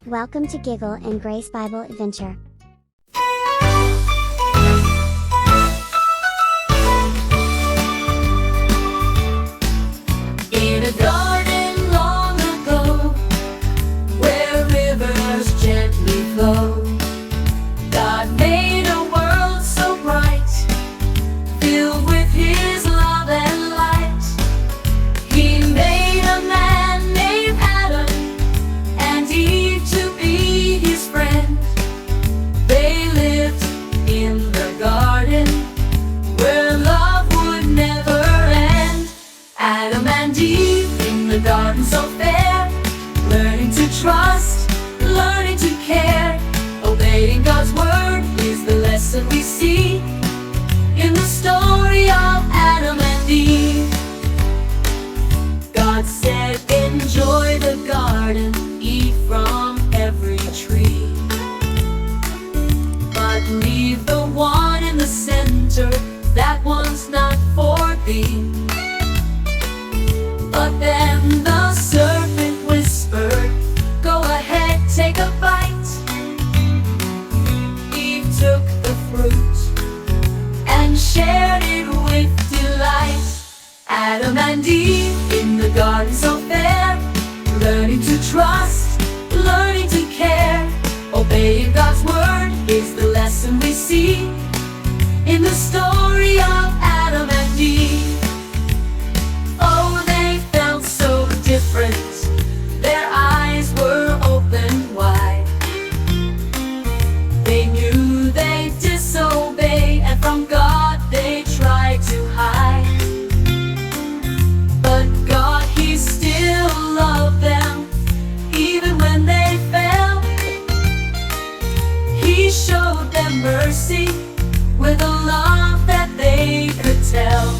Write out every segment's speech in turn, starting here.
Welcome to Giggle and Grace Bible Adventure. In a garden long ago, where rivers gently flow, God made a world so bright, filled with His love and light. He made a man named Adam and Eve to be His friend. They lived in the garden where love would never end. Adam and Eve in the garden so fair, learning to trust, learning to care. Obeying God's word is the lesson we see in the story of Adam and Eve. God said, enjoy the garden, eat from every tree, but leave the one in the center, that one's not for thee. But then the serpent whispered, go ahead, take a bite. Eve took the fruit and shared it with delight. Adam and Eve in the garden so fair, learning to trust, learning to care. Obeying God's word is the lesson we see in the story of Adam and Eve. Oh, they felt so different, their eyes were open wide. They knew they'd disobey, and from God they tried to hide. But God, He still loved them, even when they fell. He showed them mercy with a love that they could tell.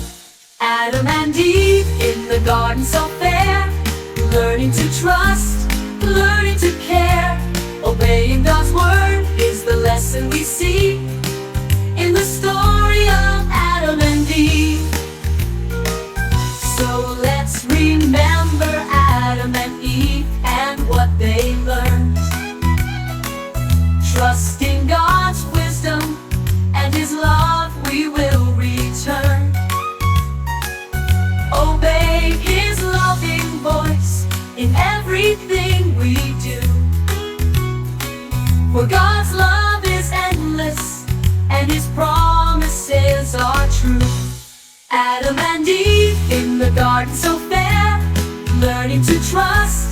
Adam and Eve in the garden so fair, learning to trust, learning to care. Obeying God's word is the lesson we see in the story of Adam and Eve. So let's remember Adam and Eve and what they learned. Trust in God's wisdom and His love we will return. Obey His loving voice in everything we do. For God's love is endless and His promises are true. Adam and Eve in the garden so fair, learning to trust,